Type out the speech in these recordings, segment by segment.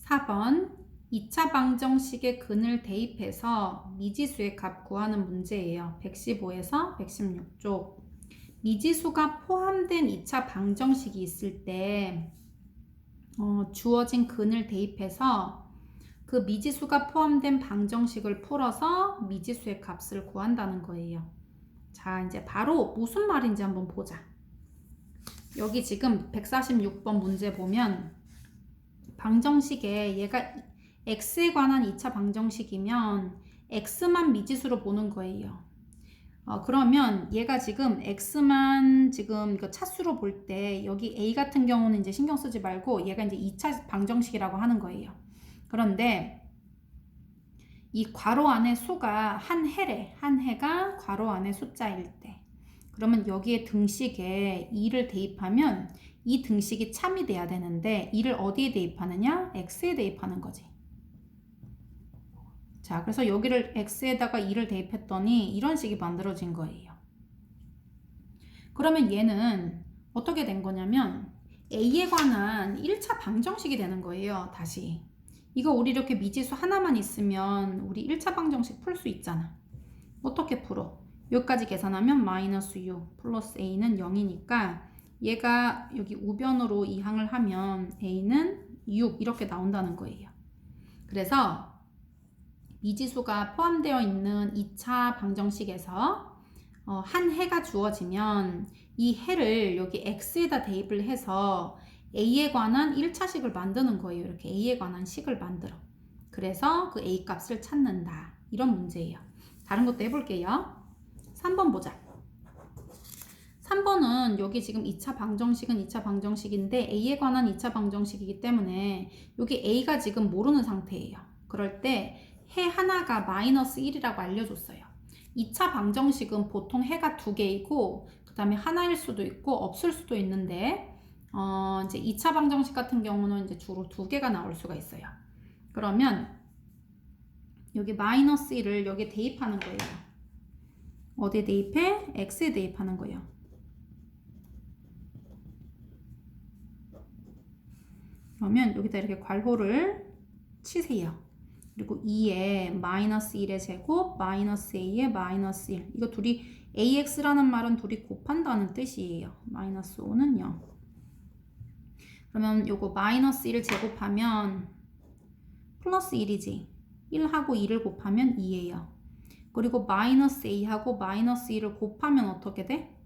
4번 2차 방정식의 근을 대입해서 미지수의 값 구하는 문제예요. 115에서 116쪽. 미지수가 포함된 2차 방정식이 있을 때 주어진 근을 대입해서 그 미지수가 포함된 방정식을 풀어서 미지수의 값을 구한다는 거예요. 자, 이제 바로 무슨 말인지 한번 보자. 여기 지금 146번 문제 보면 방정식에 얘가 x에 관한 2차 방정식이면 x만 미지수로 보는 거예요. 그러면 얘가 지금 x만 지금 이거 차수로 볼 때 여기 a 같은 경우는 이제 신경 쓰지 말고 얘가 이제 2차 방정식이라고 하는 거예요. 그런데 이 괄호 안에 수가 한 해래, 한 해가 괄호 안에 숫자일 때, 그러면 여기에 등식에 2를 대입하면 이 등식이 참이 돼야 되는데 2를 어디에 대입하느냐? x에 대입하는 거지. 자, 그래서 여기를 x에다가 2를 대입했더니 이런 식이 만들어진 거예요. 그러면 얘는 어떻게 된 거냐면 a에 관한 1차 방정식이 되는 거예요. 다시 이거 우리 이렇게 미지수 하나만 있으면 우리 1차 방정식 풀 수 있잖아. 어떻게 풀어? 여기까지 계산하면 마이너스 6 플러스 a는 0이니까 얘가 여기 우변으로 이항을 하면 a는 6 이렇게 나온다는 거예요. 그래서 미지수가 포함되어 있는 2차 방정식에서 한 해가 주어지면 이 해를 여기 x에다 대입을 해서 a에 관한 1차식을 만드는 거예요. 이렇게 a에 관한 식을 만들어. 그래서 그 a 값을 찾는다. 이런 문제예요. 다른 것도 해볼게요. 3번 보자. 3번은 여기 지금 2차 방정식은 2차 방정식인데 a에 관한 2차 방정식이기 때문에 여기 a가 지금 모르는 상태예요. 그럴 때 해 하나가 마이너스 1이라고 알려줬어요. 2차 방정식은 보통 해가 2개이고 그 다음에 하나일 수도 있고 없을 수도 있는데 이제 2차 방정식 같은 경우는 이제 주로 2개가 나올 수가 있어요. 그러면 여기 마이너스 1을 여기에 대입하는 거예요. 어디에 대입해? x에 대입하는 거예요. 그러면 여기다 이렇게 괄호를 치세요. 그리고 2에 마이너스 1의 제곱 마이너스 a의 마이너스 1. 이거 둘이 ax라는 말은 둘이 곱한다는 뜻이에요. 마이너스 5는 0. 그러면 요거 마이너스 1을 제곱하면 플러스 1이지. 1하고 2를 곱하면 2예요. 그리고 마이너스 a하고 마이너스 2를 곱하면 어떻게 돼?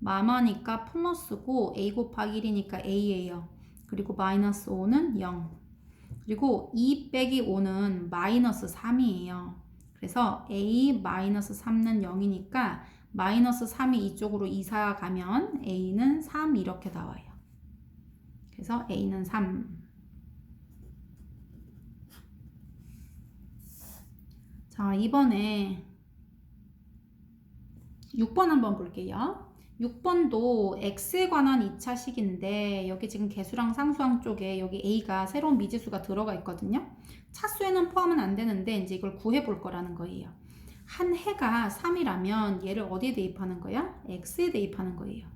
마마니까 플러스고 a 곱하기 1이니까 a예요. 그리고 마이너스 5는 0. 그리고 2 빼기 5는 마이너스 3이에요. 그래서 a 마이너스 3는 0이니까 마이너스 3이 이쪽으로 이사 가면 a는 3 이렇게 나와요. 그래서 a는 3. 자, 이번에 6번 한번 볼게요. 6번도 x에 관한 2차식인데 여기 지금 개수랑 상수항 쪽에 여기 a가 새로운 미지수가 들어가 있거든요. 차수에는 포함은 안 되는데 이제 이걸 구해 볼 거라는 거예요. 한 해가 3이라면 얘를 어디에 대입하는 거야? x에 대입하는 거예요.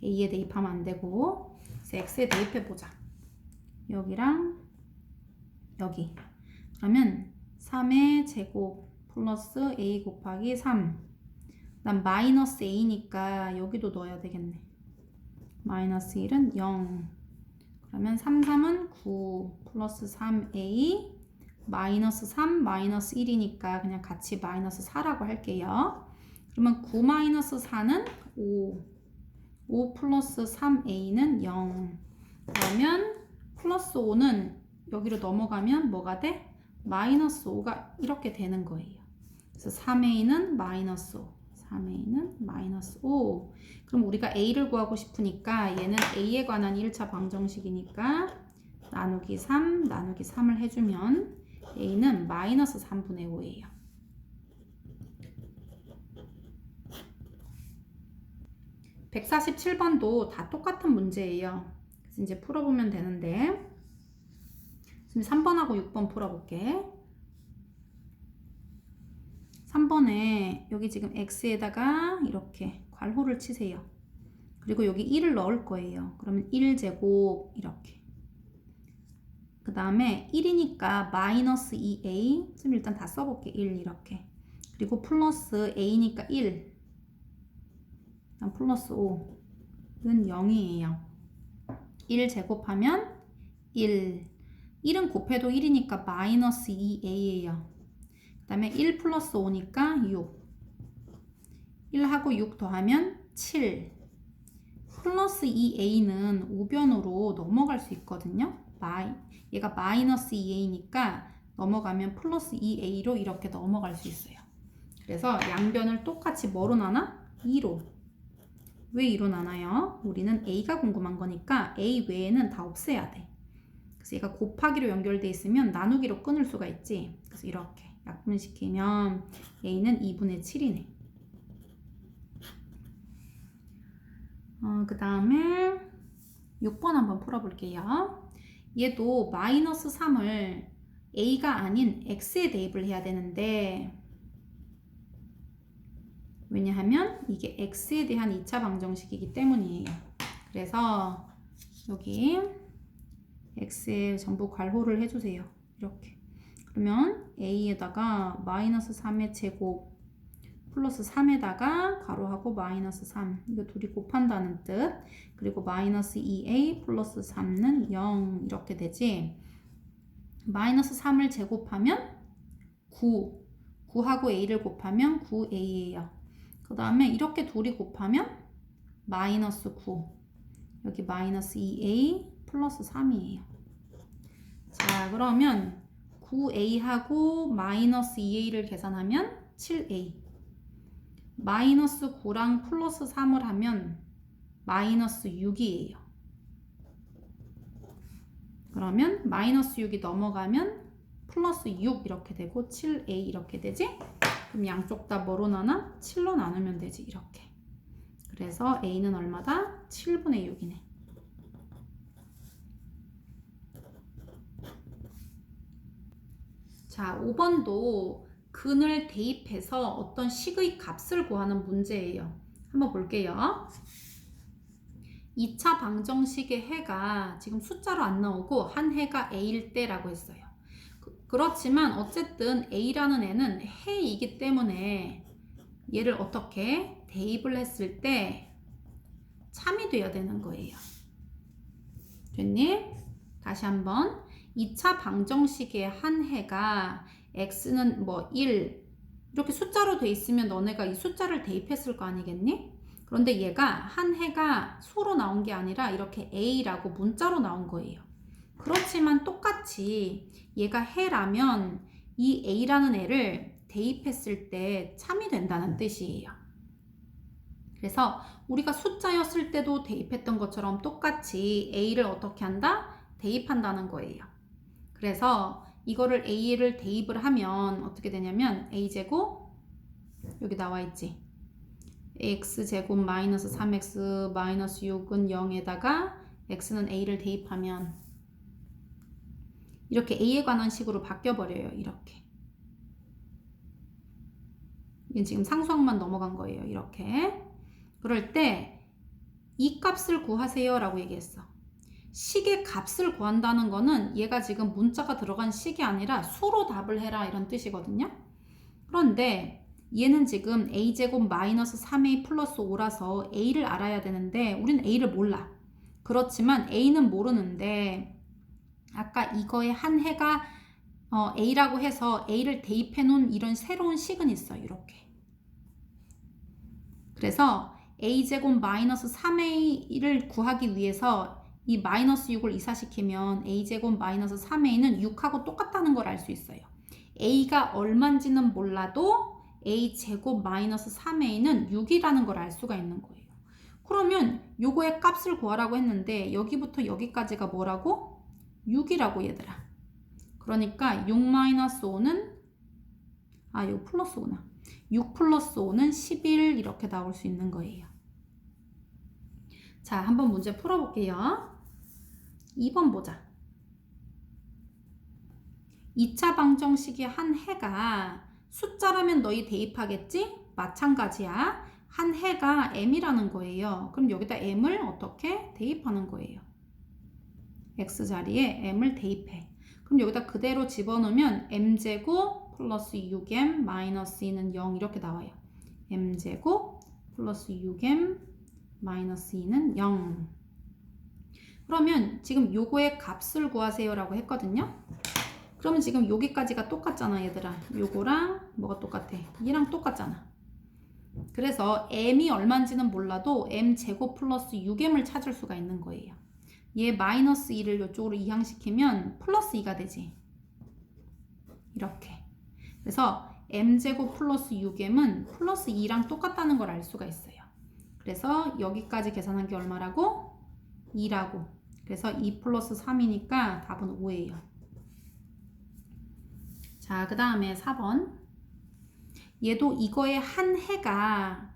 a에 대입하면 안 되고 그래서 x에 대입해 보자. 여기랑 여기. 그러면 3의 제곱 플러스 a 곱하기 3. 난 마이너스 a니까 여기도 넣어야 되겠네. 마이너스 1은 0. 그러면 3, 3은 9 플러스 3a 마이너스 3 마이너스 1이니까 그냥 같이 마이너스 4라고 할게요. 그러면 9 마이너스 4는 5. 5 플러스 3a는 0. 그러면 플러스 5는 여기로 넘어가면 뭐가 돼? 마이너스 5가 이렇게 되는 거예요. 그래서 3a는 마이너스 5. 3a는 마이너스 5. 그럼 우리가 a를 구하고 싶으니까 얘는 a에 관한 1차 방정식이니까 나누기 3, 나누기 3을 해주면 a는 마이너스 3분의 5예요. (147번도) 다 똑같은 문제예요. 그래서 이제 풀어보면 되는데 지금 3번하고 6번 풀어볼게. 3번에 여기 지금 x에다가 이렇게 괄호를 치세요. 그리고 여기 1을 넣을 거예요. 그러면 1제곱 이렇게. 그 그 다음에 1이니까 마이너스 2a. 지금 일단 다 써볼게. 1 이렇게. 그리고 플러스 a니까 1. 그다음 플러스 5는 0이에요. 1 제곱하면 1. 1은 곱해도 1이니까 마이너스 2a예요. 그 다음에 1 플러스 5니까 6. 1하고 6 더하면 7. 플러스 2a는 우변으로 넘어갈 수 있거든요. 얘가 마이너스 2a니까 넘어가면 플러스 2a로 이렇게 넘어갈 수 있어요. 그래서 양변을 똑같이 뭐로 나눠? 2로. 왜 2로 나눠요? 우리는 a가 궁금한 거니까 a 외에는 다 없애야 돼. 그래서 얘가 곱하기로 연결돼 있으면 나누기로 끊을 수가 있지. 그래서 이렇게 약분시키면 a는 2분의 7이네. 그 다음에 6번 한번 풀어볼게요. 얘도 마이너스 3을 a가 아닌 x에 대입을 해야 되는데, 왜냐하면 이게 x에 대한 2차 방정식이기 때문이에요. 그래서 여기 x에 전부 괄호를 해주세요. 이렇게. 그러면 a에다가 마이너스 3의 제곱 플러스 3에다가 괄호하고 마이너스 3. 이거 둘이 곱한다는 뜻. 그리고 마이너스 2a 플러스 3는 0 이렇게 되지. 마이너스 3을 제곱하면 9. 9하고 a를 곱하면 9a예요. 그 다음에 이렇게 둘이 곱하면 마이너스 9. 여기 마이너스 2a 플러스 3이에요. 자, 그러면 9a하고 마이너스 2a를 계산하면 7a. 마이너스 9랑 플러스 3을 하면 마이너스 6이에요. 그러면 마이너스 6이 넘어가면 플러스 6 이렇게 되고 7a 이렇게 되지? 그럼 양쪽 다 뭐로 나눠? 7로 나누면 되지. 이렇게. 그래서 a는 얼마다? 7분의 6이네. 자, 5번도 근을 대입해서 어떤 식의 값을 구하는 문제예요. 한번 볼게요. 2차 방정식의 해가 지금 숫자로 안 나오고 한 해가 a일 때라고 했어요. 그렇지만 어쨌든 a라는 애는 해이기 때문에 얘를 어떻게 대입을 했을 때 참이 돼야 되는 거예요. 됐니? 다시 한번. 2차 방정식의 한 해가 x는 뭐 1 이렇게 숫자로 돼 있으면 너네가 이 숫자를 대입했을 거 아니겠니? 그런데 얘가 한 해가 수로 나온 게 아니라 이렇게 a라고 문자로 나온 거예요. 그렇지만 똑같이 얘가 해라면 이 a라는 애를 대입했을 때 참이 된다는 뜻이에요. 그래서 우리가 숫자였을 때도 대입했던 것처럼 똑같이 a를 어떻게 한다? 대입한다는 거예요. 그래서 이거를 a를 대입을 하면 어떻게 되냐면 a제곱 여기 나와 있지. x제곱 마이너스 3x 마이너스 6은 0에다가 x는 a를 대입하면 이렇게 a에 관한 식으로 바뀌어버려요. 이렇게. 이건 지금 상수항만 넘어간 거예요. 이렇게. 그럴 때 이 값을 구하세요 라고 얘기했어. 식의 값을 구한다는 거는 얘가 지금 문자가 들어간 식이 아니라 수로 답을 해라 이런 뜻이거든요. 그런데 얘는 지금 a제곱 마이너스 3a 플러스 5라서 a를 알아야 되는데 우리는 a를 몰라. 그렇지만 a는 모르는데 아까 이거에 한 해가 a라고 해서 a를 대입해 놓은 이런 새로운 식은 있어. 이렇게. 그래서 a제곱 마이너스 3a를 구하기 위해서 이 마이너스 6을 이사시키면 a제곱 마이너스 3a는 6하고 똑같다는 걸 알 수 있어요. a가 얼마인지는 몰라도 a제곱 마이너스 3a는 6이라는 걸 알 수가 있는 거예요. 그러면 요거의 값을 구하라고 했는데 여기부터 여기까지가 뭐라고? 6이라고 얘들아. 그러니까 6 마이너스 5는 이거 플러스 5나. 6 플러스 5는 11 이렇게 나올 수 있는 거예요. 자, 한번 문제 풀어볼게요. 2번 보자. 2차 방정식의 한 해가 숫자라면 너희 대입하겠지? 마찬가지야. 한 해가 m이라는 거예요. 그럼 여기다 m을 어떻게 대입하는 거예요? x 자리에 m을 대입해. 그럼 여기다 그대로 집어넣으면 m제곱 플러스 6m 마이너스 2는 0 이렇게 나와요. m제곱 플러스 6m 마이너스 2는 0. 그러면 지금 요거의 값을 구하세요 라고 했거든요. 그러면 지금 여기까지가 똑같잖아 얘들아. 요거랑 뭐가 똑같아? 얘랑 똑같잖아. 그래서 m이 얼마인지는 몰라도 m제곱 플러스 6m을 찾을 수가 있는 거예요. 얘 마이너스 2를 이쪽으로 이항시키면 플러스 2가 되지. 이렇게. 그래서 m제곱 플러스 6m은 플러스 2랑 똑같다는 걸 알 수가 있어요. 그래서 여기까지 계산한 게 얼마라고? 2라고. 그래서 2 플러스 3이니까 답은 5예요. 자, 그 다음에 4번. 얘도 이거의 한 해가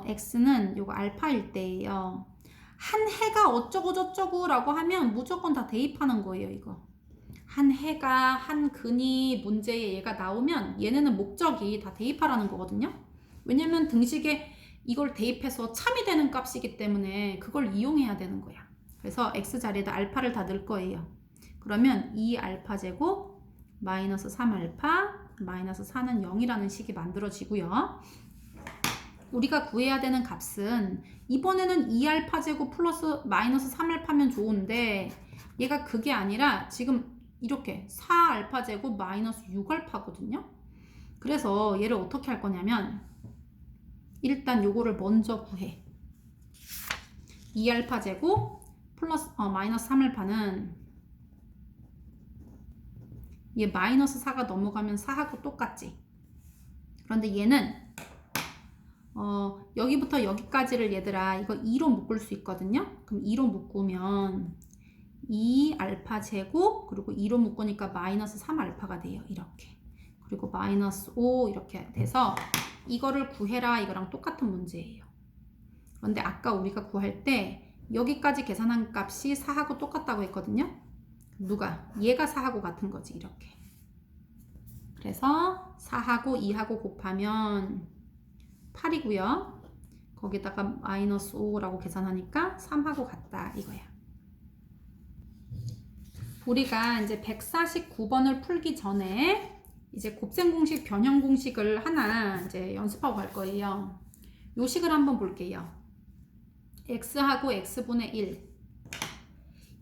x는 요거 알파일 때예요. 한 해가 어쩌고 저쩌고 라고 하면 무조건 다 대입하는 거예요. 이거 한 해가 한 근이 문제에 얘가 나오면 얘네는 목적이 다 대입하라는 거거든요. 왜냐면 등식에 이걸 대입해서 참이 되는 값이기 때문에 그걸 이용해야 되는 거야. 그래서 x 자리에다 알파를 다 넣을 거예요. 그러면 2알파 제곱 마이너스 3알파 마이너스 4는 0이라는 식이 만들어지고요. 우리가 구해야 되는 값은 이번에는 2알파 제곱 플러스 마이너스 3알파면 좋은데 얘가 그게 아니라 지금 이렇게 4알파 제곱 마이너스 6알파거든요. 그래서 얘를 어떻게 할 거냐면 일단 요거를 먼저 구해. 2알파 제곱 플러스 마이너스 3알파는 얘 마이너스 4가 넘어가면 4하고 똑같지. 그런데 얘는 여기부터 여기까지를 얘들아 이거 2로 묶을 수 있거든요. 그럼 2로 묶으면 2알파 제곱 그리고 2로 묶으니까 마이너스 3알파가 돼요. 이렇게. 그리고 마이너스 5 이렇게 돼서 이거를 구해라 이거랑 똑같은 문제예요. 그런데 아까 우리가 구할 때 여기까지 계산한 값이 4하고 똑같다고 했거든요. 누가? 얘가 4하고 같은 거지. 이렇게. 그래서 4하고 2하고 곱하면 8이고요. 거기다가 마이너스 5라고 계산하니까 3하고 같다 이거야. 우리가 이제 149번을 풀기 전에 이제 곱셈 공식, 변형 공식을 하나 이제 연습하고 갈 거예요. 요 식을 한번 볼게요. x하고 x분의 1.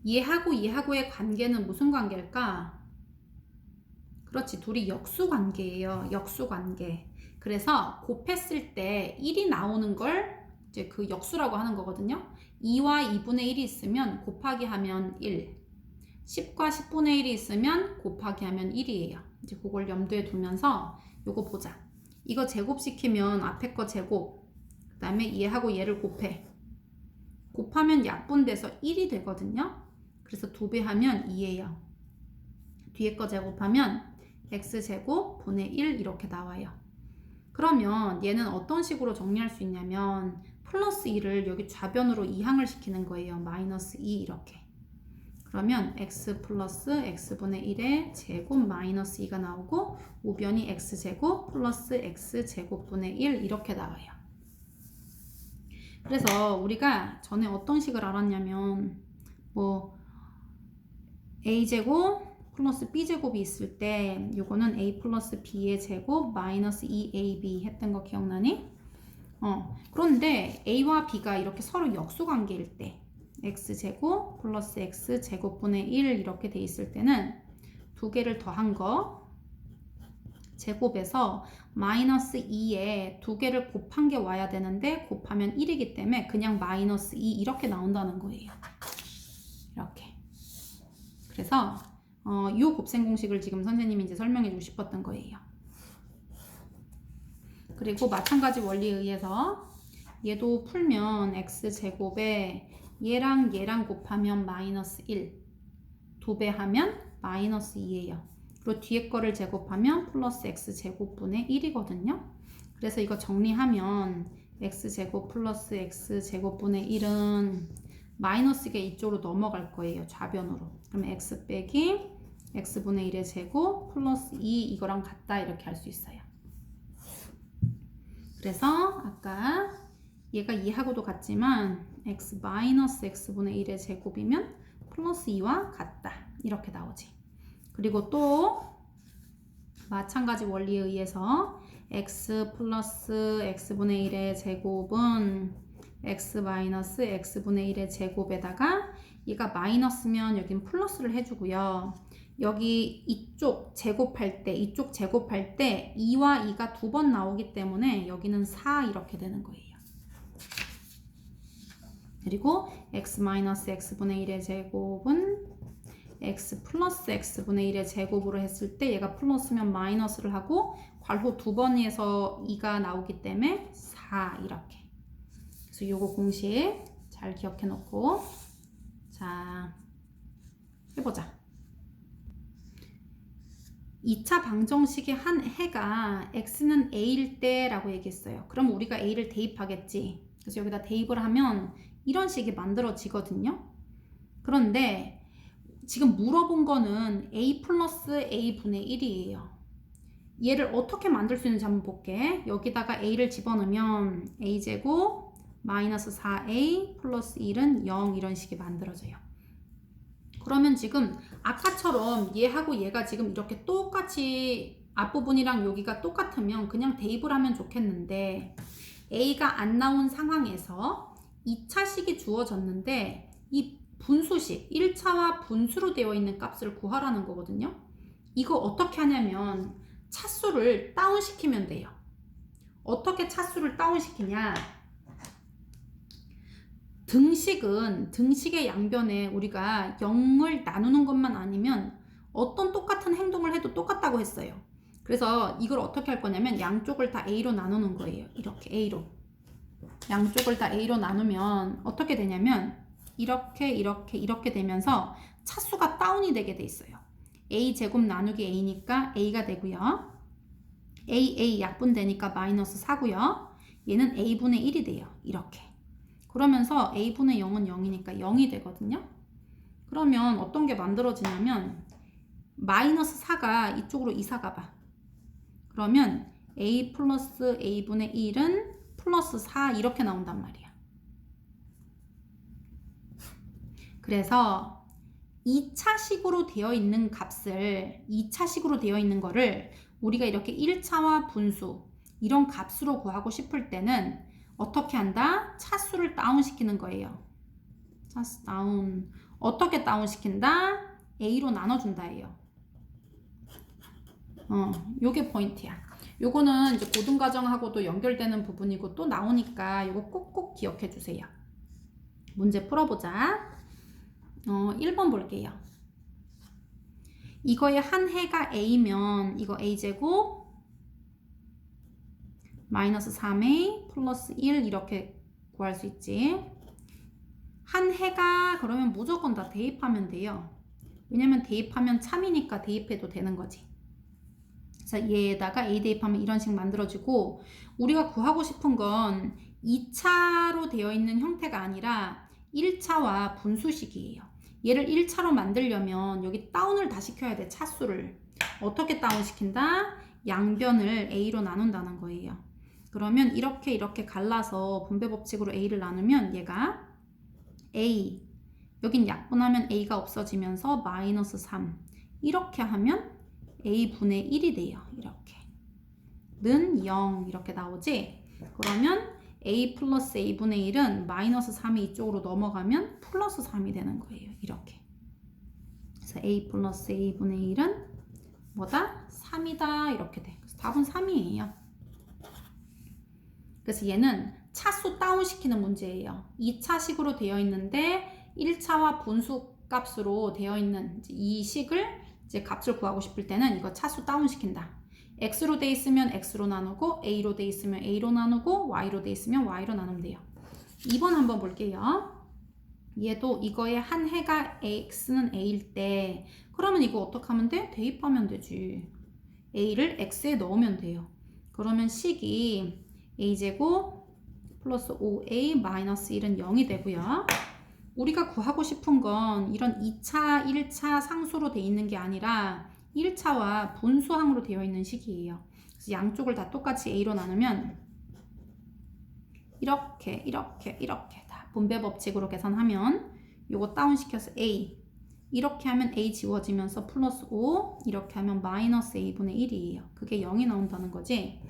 얘하고의 관계는 무슨 관계일까? 그렇지, 둘이 역수관계예요. 역수관계. 그래서 곱했을 때 1이 나오는 걸 이제 그 역수라고 하는 거거든요. 2와 2분의 1이 있으면 곱하기 하면 1. 10과 10분의 1이 있으면 곱하기 하면 1이에요. 이제 그걸 염두에 두면서 요거 보자. 이거 제곱시키면 앞에 거 제곱, 그 다음에 얘하고 얘를 곱해. 곱하면 약분돼서 1이 되거든요. 그래서 2배 하면 2예요. 뒤에 거 제곱하면 x제곱 분의 1 이렇게 나와요. 그러면 얘는 어떤 식으로 정리할 수 있냐면 플러스 2를 여기 좌변으로 이항을 시키는 거예요. 마이너스 2 이렇게. 그러면 x 플러스 x분의 1의 제곱 마이너스 2가 나오고 우변이 x제곱 플러스 x제곱분의 1 이렇게 나와요. 그래서 우리가 전에 어떤 식을 알았냐면 뭐 a제곱 플러스 b제곱이 있을 때 요거는 a 플러스 b의 제곱 마이너스 2ab 했던 거 기억나니? 그런데 a와 b가 이렇게 서로 역수관계일 때 x제곱 플러스 x제곱분의 1 이렇게 돼 있을 때는 두 개를 더한 거 제곱에서 마이너스 2에 두 개를 곱한 게 와야 되는데 곱하면 1이기 때문에 그냥 마이너스 2 이렇게 나온다는 거예요. 이렇게. 그래서 이 곱셈 공식을 지금 선생님이 이제 설명해 주고 싶었던 거예요. 그리고 마찬가지 원리에 의해서 얘도 풀면 x제곱에 얘랑 얘랑 곱하면 마이너스 1 2배 하면 마이너스 2예요. 그리고 뒤에 거를 제곱하면 플러스 x제곱분의 1이거든요. 그래서 이거 정리하면 x제곱 플러스 x제곱분의 1은 마이너스가 이쪽으로 넘어갈 거예요. 좌변으로. 그러면 x 빼기 x분의 1의 제곱 플러스 2 이거랑 같다 이렇게 할 수 있어요. 그래서 아까 얘가 2하고도 같지만 x 마이너스 x분의 1의 제곱이면 플러스 2와 같다 이렇게 나오지. 그리고 또 마찬가지 원리에 의해서 x 플러스 x분의 1의 제곱은 x 마이너스 x분의 1의 제곱에다가 얘가 마이너스면 여긴 플러스를 해주고요. 여기 이쪽 제곱할 때 2와 2가 두 번 나오기 때문에 여기는 4 이렇게 되는 거예요. 그리고 x 마이너스 x분의 1의 제곱은 x 플러스 x분의 1의 제곱으로 했을 때 얘가 플러스면 마이너스를 하고 괄호 두 번에서 2가 나오기 때문에 4 이렇게. 그래서 요거 공식 잘 기억해 놓고 자 해보자. 2차 방정식의 한 해가 x는 a일 때라고 얘기했어요. 그럼 우리가 a를 대입하겠지. 그래서 여기다 대입을 하면 이런 식이 만들어지거든요. 그런데 지금 물어본 거는 a 플러스 a분의 1이에요. 얘를 어떻게 만들 수 있는지 한번 볼게. 여기다가 a를 집어넣으면 a제곱 마이너스 4a 플러스 1은 0 이런 식이 만들어져요. 그러면 지금 아까처럼 얘하고 얘가 지금 이렇게 똑같이 앞부분이랑 여기가 똑같으면 그냥 대입을 하면 좋겠는데 a가 안 나온 상황에서 2차식이 주어졌는데 이 분수식 1차와 분수로 되어 있는 값을 구하라는 거거든요. 이거 어떻게 하냐면 차수를 다운시키면 돼요. 어떻게 차수를 다운시키냐? 등식의 양변에 우리가 0을 나누는 것만 아니면 어떤 똑같은 행동을 해도 똑같다고 했어요. 그래서 이걸 어떻게 할 거냐면 양쪽을 다 a로 나누는 거예요. 이렇게 a로. 양쪽을 다 a로 나누면 어떻게 되냐면 이렇게 되면서 차수가 다운이 되게 돼 있어요. a제곱 나누기 a니까 a가 되고요. a 약분되니까 마이너스 4고요. 얘는 a분의 1이 돼요. 이렇게. 그러면서 a분의 0은 0이니까 0이 되거든요. 그러면 어떤 게 만들어지냐면 마이너스 4가 이쪽으로 이사 가봐. 그러면 a 플러스 a분의 1은 플러스 4 이렇게 나온단 말이야. 그래서 2차식으로 되어 있는 값을 2차식으로 되어 있는 거를 우리가 이렇게 1차와 분수 이런 값으로 구하고 싶을 때는 어떻게 한다? 차수를 다운시키는 거예요. 차수 다운. 어떻게 다운시킨다? a로 나눠준다예요. 요게 포인트야. 요거는 이제 고등과정하고도 연결되는 부분이고 또 나오니까 요거 꼭꼭 기억해 주세요. 문제 풀어보자. 1번 볼게요. 이거의 한 해가 a면 이거 a제곱 마이너스 3a 플러스 1 이렇게 구할 수 있지. 한 해가 그러면 무조건 다 대입하면 돼요. 왜냐면 대입하면 참이니까 대입해도 되는 거지. 그래서 얘에다가 a 대입하면 이런 식 만들어지고 우리가 구하고 싶은 건 2차로 되어 있는 형태가 아니라 1차와 분수식이에요. 얘를 1차로 만들려면 여기 다운을 다 시켜야 돼. 차수를. 어떻게 다운시킨다? 양변을 a로 나눈다는 거예요. 그러면 이렇게 갈라서 분배 법칙으로 a를 나누면 얘가 a 여긴 약분하면 a가 없어지면서 마이너스 3 이렇게 하면 a분의 1이 돼요. 이렇게 는 0 이렇게 나오지. 그러면 a 플러스 a분의 1은 마이너스 3이 이쪽으로 넘어가면 플러스 3이 되는 거예요. 이렇게. 그래서 a 플러스 a분의 1은 뭐다? 3이다 이렇게 돼. 그래서 답은 3이에요. 그래서 얘는 차수 다운시키는 문제예요. 2차식으로 되어 있는데 1차와 분수 값으로 되어 있는 이 식을 이제 값을 구하고 싶을 때는 이거 차수 다운시킨다. x로 돼 있으면 x로 나누고 a로 돼 있으면 a로 나누고 y로 돼 있으면 y로 나누면 돼요. 2번 한번 볼게요. 얘도 이거의 한 해가 x는 a일 때 그러면 이거 어떻게 하면 돼? 대입하면 되지. a를 x에 넣으면 돼요. 그러면 식이 a제곱 플러스 5a 마이너스 1은 0이 되고요. 우리가 구하고 싶은 건 이런 2차, 1차 상수로 돼 있는 게 아니라 1차와 분수항으로 되어 있는 식이에요. 그래서 양쪽을 다 똑같이 a로 나누면 이렇게 다 분배 법칙으로 계산하면 요거 다운시켜서 a 이렇게 하면 a 지워지면서 플러스 5, 이렇게 하면 마이너스 a분의 1이에요. 그게 0이 나온다는 거지.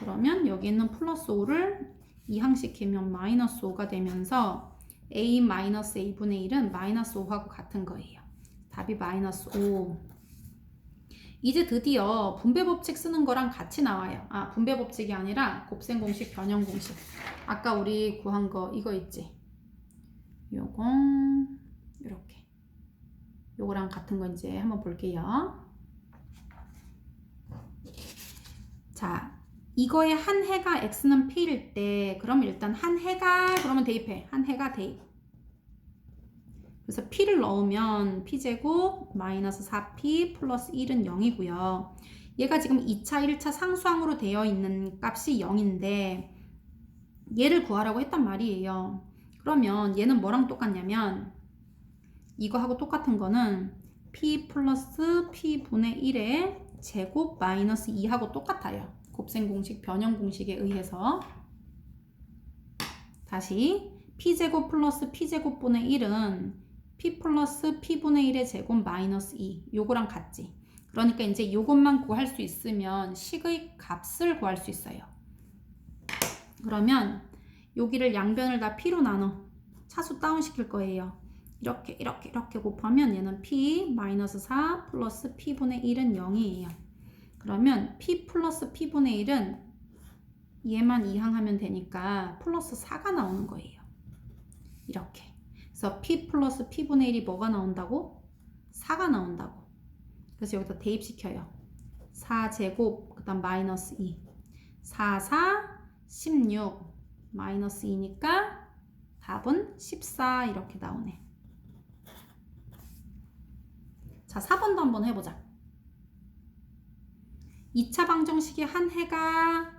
그러면 여기 있는 플러스 5를 이항시키면 마이너스 5가 되면서 a 마이너스 a분의 1은 마이너스 5하고 같은 거예요. 답이 마이너스 5. 이제 드디어 분배 법칙 쓰는 거랑 같이 나와요. 아, 분배 법칙이 아니라 곱셈 공식, 변형 공식. 아까 우리 구한 거 이거 있지? 요거 이렇게. 요거랑 같은 거 이제 한번 볼게요. 자, 이거의 한 해가 x는 p일 때 그럼 일단 한 해가 그러면 대입해. 한 해가 대입. 그래서 p를 넣으면 p제곱 마이너스 4p 플러스 1은 0이고요. 얘가 지금 2차, 1차 상수항으로 되어 있는 값이 0인데 얘를 구하라고 했단 말이에요. 그러면 얘는 뭐랑 똑같냐면 이거하고 똑같은 거는 p 플러스 p분의 1의 제곱 마이너스 2하고 똑같아요. 곱셈 공식, 변형 공식에 의해서. 다시 p제곱 플러스 p제곱분의 1은 p 플러스 p분의 1의 제곱 마이너스 2 요거랑 같지. 그러니까 이제 요것만 구할 수 있으면 식의 값을 구할 수 있어요. 그러면 여기를 양변을 다 p로 나눠 차수 다운시킬 거예요. 이렇게 곱하면 얘는 p 마이너스 4 플러스 p분의 1은 0이에요. 그러면 p 플러스 p분의 1은 얘만 이항하면 되니까 플러스 4가 나오는 거예요. 이렇게. 그래서 p 플러스 p분의 1이 뭐가 나온다고? 4가 나온다고. 그래서 여기다 대입시켜요. 4제곱 그 다음 마이너스 2 4, 4, 16 마이너스 2니까 답은 14 이렇게 나오네. 자, 4번도 한번 해보자. 2차 방정식의 한 해가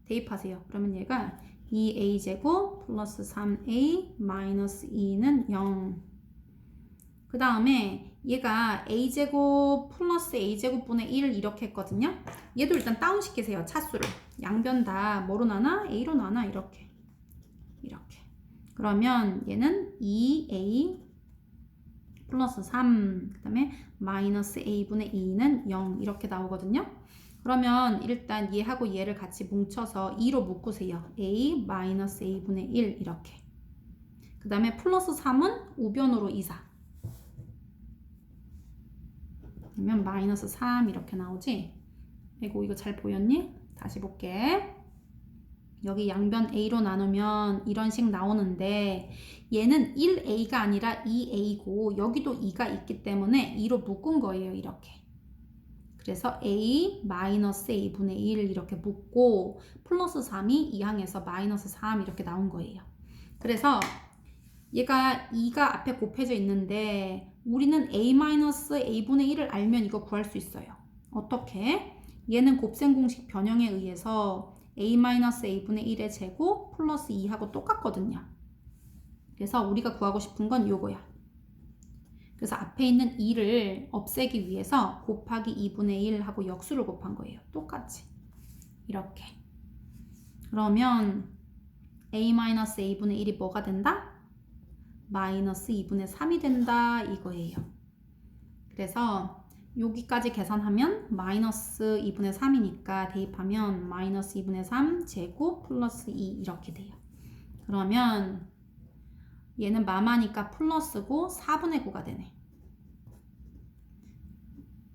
대입하세요. 그러면 얘가 2a제곱 플러스 3a 마이너스 2는 0. 그 다음에 얘가 a제곱 플러스 a제곱분의 1을 이렇게 했거든요. 얘도 일단 다운시키세요. 차수를. 양변 다 뭐로 나눠? a로 나눠. 이렇게. 그러면 얘는 2a 플러스 3, 그 다음에 마이너스 a분의 2는 0 이렇게 나오거든요. 그러면 일단 얘하고 얘를 같이 뭉쳐서 2로 묶으세요. a 마이너스 a분의 1 이렇게. 그 다음에 플러스 3은 우변으로 이사. 그러면 마이너스 3 이렇게 나오지. 아이고 이거 잘 보였니? 다시 볼게. 여기 양변 a로 나누면 이런 식 나오는데 얘는 1a가 아니라 2a고 여기도 2가 있기 때문에 2로 묶은 거예요. 이렇게. 그래서 a 마이너스 a분의 1 이렇게 묶고 플러스 3이 이항에서 마이너스 3 이렇게 나온 거예요. 그래서 얘가 2가 앞에 곱해져 있는데 우리는 a 마이너스 a분의 1을 알면 이거 구할 수 있어요. 어떻게? 얘는 곱셈 공식 변형에 의해서 a-a분의 1의 제곱 플러스 2하고 똑같거든요. 그래서 우리가 구하고 싶은 건 요거야. 그래서 앞에 있는 2를 없애기 위해서 곱하기 2분의 1하고 역수를 곱한 거예요. 똑같이. 이렇게. 그러면 a-a분의 1이 뭐가 된다? 마이너스 2분의 3이 된다 이거예요. 그래서 여기까지 계산하면 마이너스 2분의 3이니까 대입하면 마이너스 2분의 3 제곱 플러스 2 이렇게 돼요. 그러면 얘는 마마니까 플러스고 4분의 9가 되네.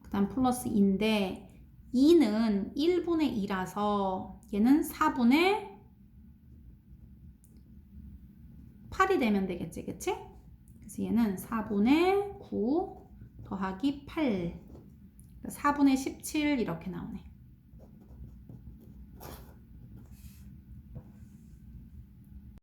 그 다음 플러스 2인데 2는 1분의 2라서 얘는 4분의 8이 되면 되겠지, 그치? 그래서 얘는 4분의 9 더하기 8 4분의 17 이렇게 나오네.